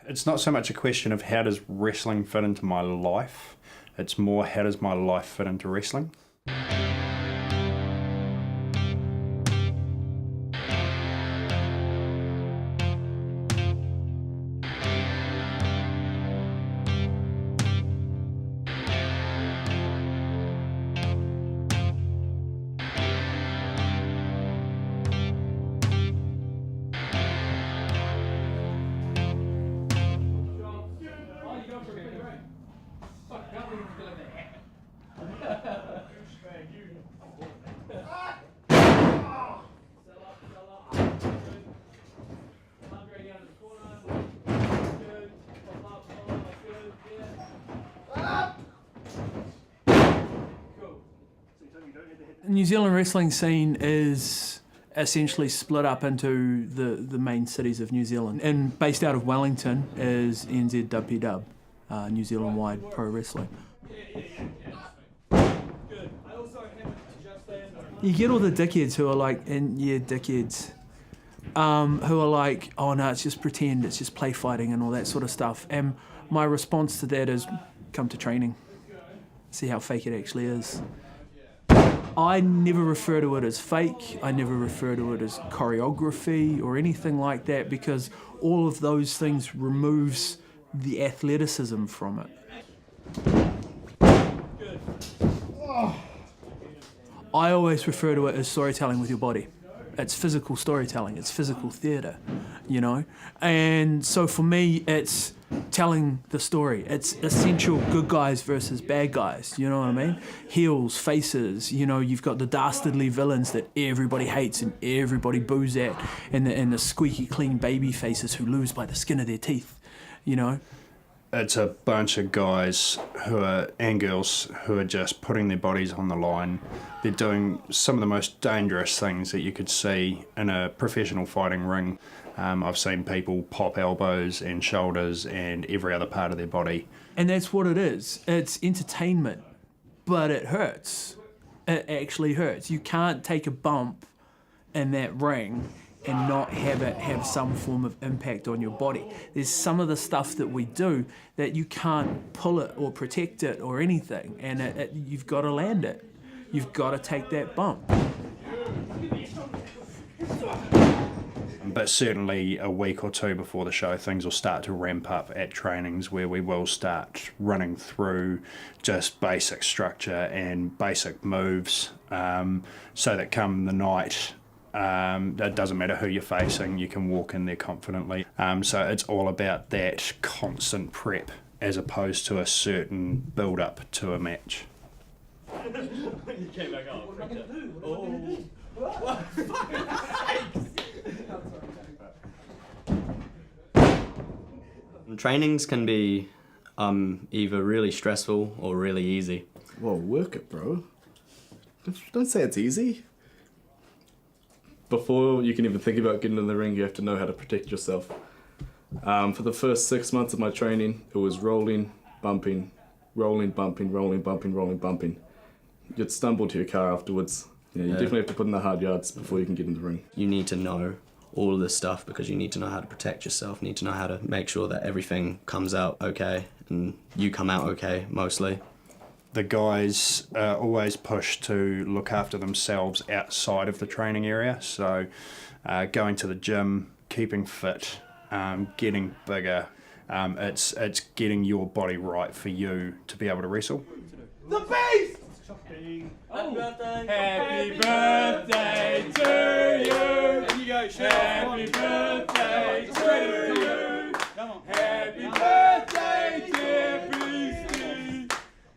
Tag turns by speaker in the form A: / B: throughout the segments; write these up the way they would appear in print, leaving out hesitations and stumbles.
A: It's not so much a question of how does wrestling fit into my life, it's more how does my life fit into wrestling.
B: New Zealand wrestling scene is essentially split up into the main cities of New Zealand, and based out of Wellington is NZWPW, New Zealand Wide Pro Wrestling. You get all the dickheads who are like, dickheads, who are like, oh no, it's just pretend, it's just play fighting and all that sort of stuff. And my response to that is, come to training, see how fake it actually is. I never refer to it as fake, I never refer to it as choreography or anything like that, because all of those things removes the athleticism from it. I always refer to it as storytelling with your body. It's physical storytelling, it's physical theatre, you know? And so for me, it's telling the story. It's essential good guys versus bad guys, you know what I mean? Heels, faces, you know, you've got the dastardly villains that everybody hates and everybody boos at, and the squeaky clean baby faces who lose by the skin of their teeth, you know?
A: It's a bunch of guys and girls who are just putting their bodies on the line. They're doing some of the most dangerous things that you could see in a professional fighting ring. I've seen people pop elbows and shoulders and every other part of their body.
B: And that's what it is. It's entertainment, but it hurts. It actually hurts. You can't take a bump in that ring and not have it have some form of impact on your body. There's some of the stuff that we do that you can't pull it or protect it or anything, and you've got to land it. You've got to take that bump.
A: But certainly a week or two before the show, things will start to ramp up at trainings where we will start running through just basic structure and basic moves, so that come the night, it doesn't matter who you're facing, you can walk in there confidently. So it's all about that constant prep as opposed to a certain build-up to a match.
C: You came back up. What am I going to do? What am I going to do? What?
D: Trainings can be either really stressful or really easy.
E: Well, work it, bro. Don't say it's easy. Before you can even think about getting in the ring, you have to know how to protect yourself. For the first 6 months of my training, it was rolling, bumping, rolling, bumping, rolling, bumping, rolling, bumping. You'd stumble to your car afterwards. You definitely have to put in the hard yards before you can get in the ring.
D: You need to know all of this stuff because you need to know how to protect yourself, you need to know how to make sure that everything comes out okay and you come out okay, mostly.
A: The guys are always pushed to look after themselves outside of the training area, so going to the gym, keeping fit, getting bigger, it's getting your body right for you to be able to wrestle.
C: The beast! Happy birthday! Happy birthday to you! There you go, happy birthday to you! Come on. Happy birthday, dear Beastie!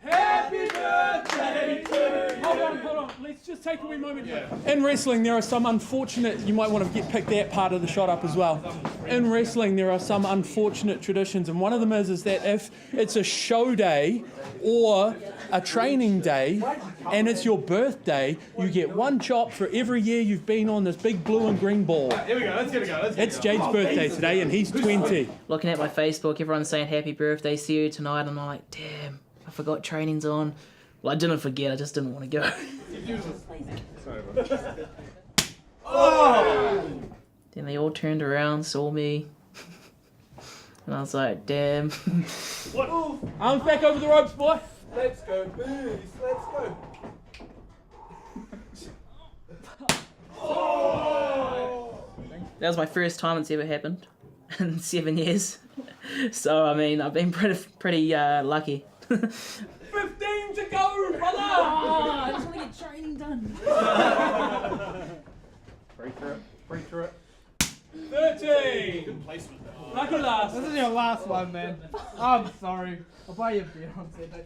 C: Happy birthday to you!
B: Hold on. Let's just take a wee moment here. In wrestling, there are some unfortunate, you might want to pick that part of the shot up as well. In wrestling, there are some unfortunate traditions, and one of them is that if it's a show day or a training day and it's your birthday, you get one chop for every year you've been on this big blue and green ball.
C: Here we go, let's get it going.
B: It's Jade's birthday today and he's 20.
F: Looking at my Facebook, everyone's saying happy birthday, see you tonight, and I'm like, damn, I forgot training's on. Well, I didn't forget, I just didn't want to go. Then they all turned around, saw me. And I was like, damn.
B: Arms back over the ropes, boy. Let's go, boys. Let's go.
F: That was my first time it's ever happened in 7 years. So, I mean, I've been pretty lucky.
B: 15 to go, brother.
F: I just want to get training done.
A: Breathe through it.
B: 13. Lucky last.
G: This is your last one, man. I'm sorry. I'll buy you a beer on Saturday.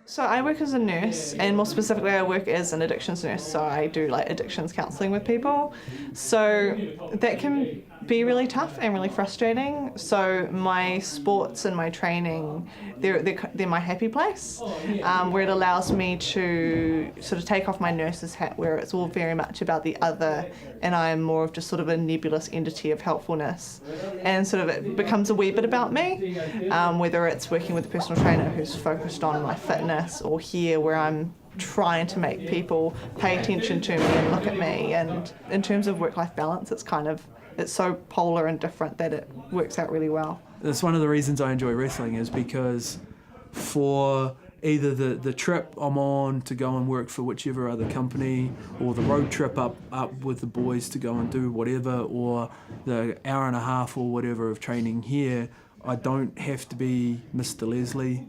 H: So I work as a nurse, and more specifically I work as an addictions nurse, so I do like addictions counselling with people. So that can be really tough and really frustrating. So my sports and my training, they're my happy place, where it allows me to sort of take off my nurse's hat, where it's all very much about the other, and I'm more of just sort of a nebulous entity of helpfulness. And sort of it becomes a wee bit about me, whether it's working with a personal trainer who's focused on my fitness, or here where I'm trying to make people pay attention to me and look at me. And in terms of work-life balance, it's so polar and different that it works out really well.
B: That's one of the reasons I enjoy wrestling, is because for either the trip I'm on to go and work for whichever other company, or the road trip up with the boys to go and do whatever, or the hour and a half or whatever of training here, I don't have to be Mr. Leslie.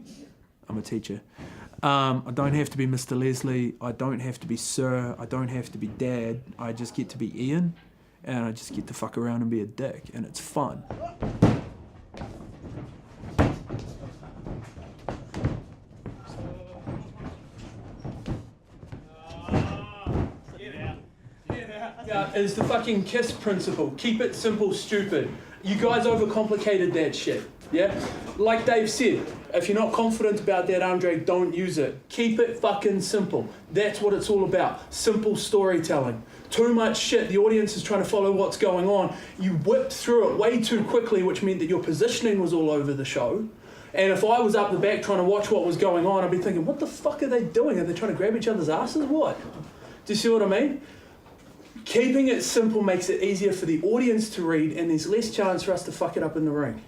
B: I'm a teacher. I don't have to be Mr. Leslie. I don't have to be Sir. I don't have to be Dad. I just get to be Ian, and I just get to fuck around and be a dick, and it's fun. Yeah, it's the fucking KISS principle. Keep it simple, stupid. You guys overcomplicated that shit, yeah? Like Dave said, if you're not confident about that arm drag, don't use it. Keep it fucking simple. That's what it's all about. Simple storytelling. Too much shit, the audience is trying to follow what's going on. You whipped through it way too quickly, which meant that your positioning was all over the show. And if I was up the back trying to watch what was going on, I'd be thinking, what the fuck are they doing? Are they trying to grab each other's asses? What? Do you see what I mean? Keeping it simple makes it easier for the audience to read, and there's less chance for us to fuck it up in the ring.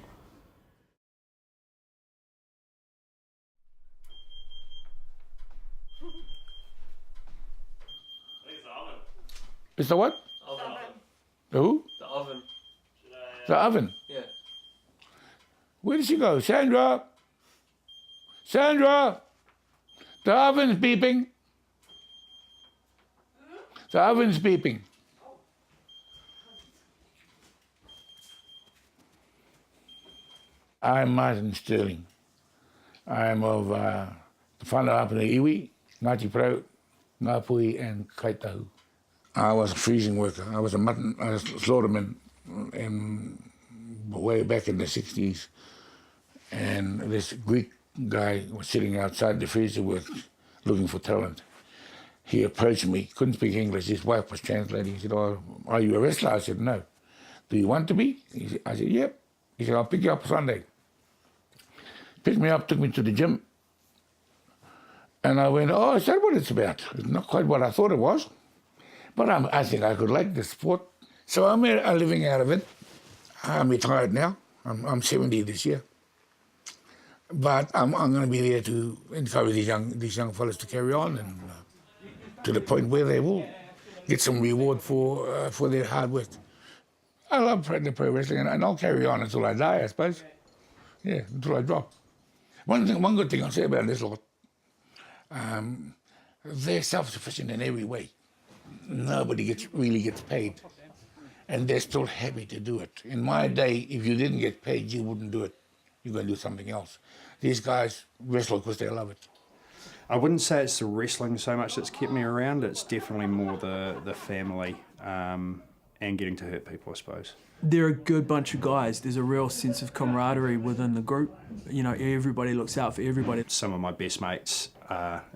I: It's the what?
C: Oven.
I: The who?
C: The oven.
I: The oven.
C: Yeah.
I: Where did she go? Sandra! Sandra! The oven's beeping. The oven's beeping. I'm Martin Sterling. I'm of the whānau up in the iwi, Ngāti Porou, Ngāpui and Kaitahu. I was a freezing worker. I was a slaughterman way back in the 60s. And this Greek guy was sitting outside the freezer works looking for talent. He approached me, couldn't speak English, his wife was translating. He said, "Oh, are you a wrestler?" I said, "No." "Do you want to be?" I said, "Yep." He said, "I'll pick you up Sunday." Picked me up, took me to the gym. And I went, "Oh, is that what it's about?" It's not quite what I thought it was. But I think I could like the sport. So I'm living out of it. I'm retired now. I'm 70 this year. But I'm going to be there to encourage these young fellas to carry on, and to the point where they will get some reward for their hard work. I love the pro wrestling, and I'll carry on until I die, I suppose. Yeah, until I drop. One good thing I'll say about this lot, they're self-sufficient in every way. Nobody really gets paid, and they're still happy to do it. In my day, if you didn't get paid, you wouldn't do it. You're going to do something else. These guys wrestle because they love it.
A: I wouldn't say it's the wrestling so much that's kept me around. It's definitely more the family and getting to hurt people, I suppose.
B: They're a good bunch of guys. There's a real sense of camaraderie within the group. You know, everybody looks out for everybody.
A: Some of my best mates,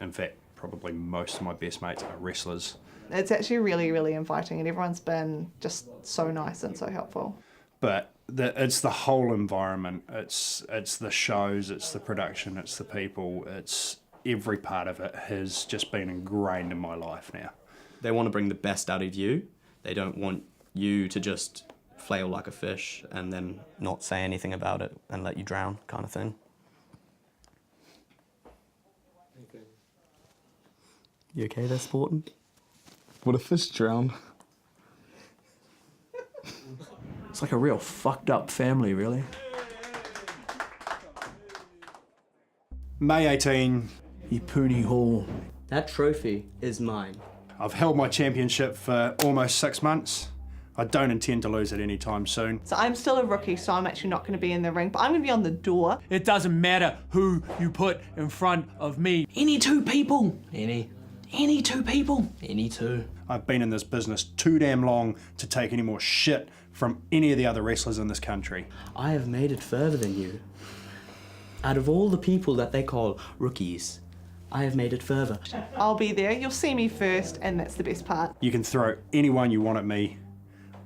A: in fact, probably most of my best mates are wrestlers.
H: It's actually really, really inviting, and everyone's been just so nice and so helpful.
A: But it's the whole environment. It's the shows, it's the production, it's the people. It's every part of it has just been ingrained in my life now.
D: They want to bring the best out of you. They don't want you to just flail like a fish and then not say anything about it and let you drown, kind of thing. You okay there, Sporting?
E: Would a fish drown?
B: It's like a real fucked up family, really.
A: May 18,
B: Ipuni Hall.
D: That trophy is mine.
A: I've held my championship for almost 6 months. I don't intend to lose it anytime soon.
H: So I'm still a rookie, so I'm actually not going to be in the ring, but I'm going to be on the door.
B: It doesn't matter who you put in front of me.
F: Any two people. Any two people.
D: Any two.
A: I've been in this business too damn long to take any more shit from any of the other wrestlers in this country.
D: I have made it further than you. Out of all the people that they call rookies, I have made it further.
H: I'll be there, you'll see me first, and that's the best part.
A: You can throw anyone you want at me.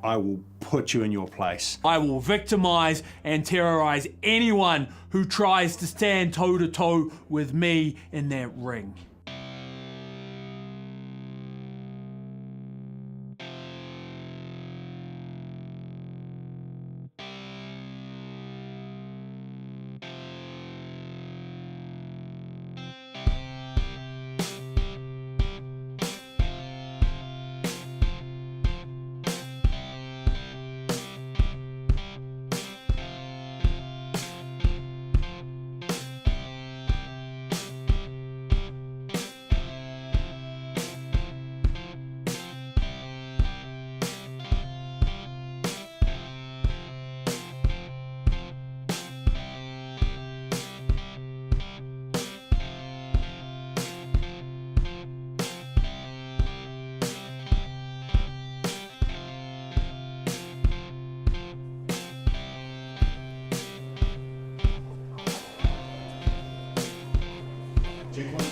A: I will put you in your place.
B: I will victimize and terrorize anyone who tries to stand toe to toe with me in that ring.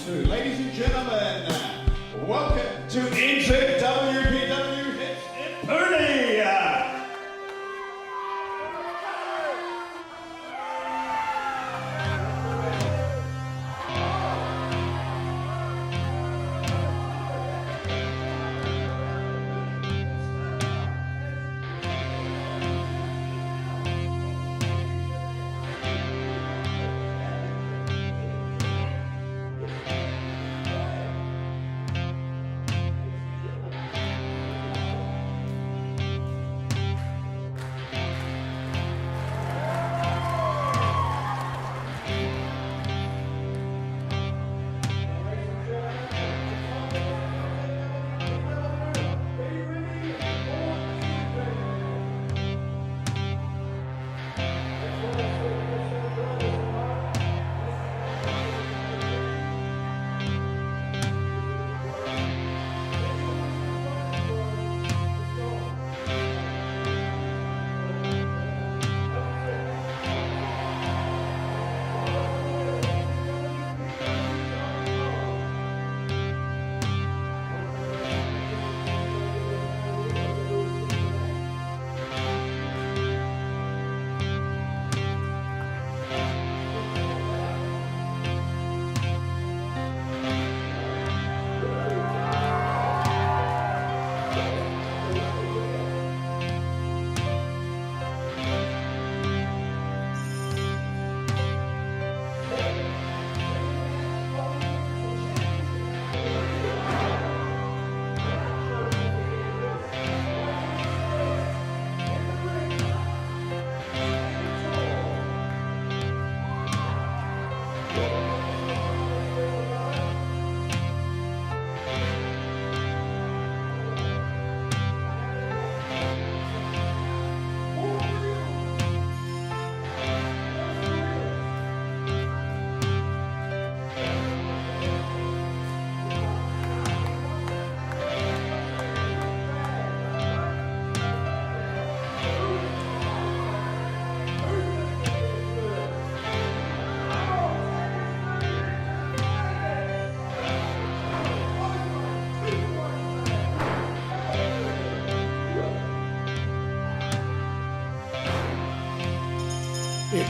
J: Ladies and gentlemen, welcome to Enter WPW Hits Ipuni.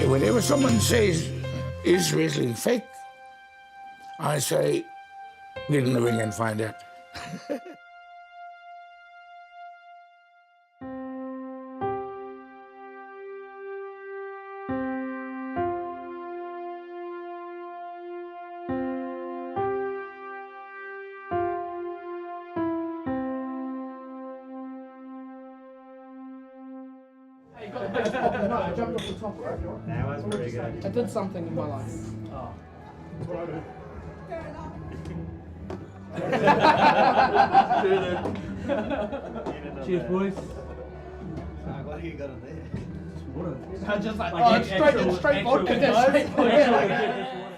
I: Whenever someone says, is wrestling fake? I say, get in the ring and find out.
G: I jumped off the top rope.
C: That was pretty good.
G: I did something in my life.
C: Oh.
G: That's what I do.
C: Cheers, boys.
K: What do you got in there?
G: I just like,
C: Like
G: straight vodka,
C: actual
G: straight vodka.
C: vodka.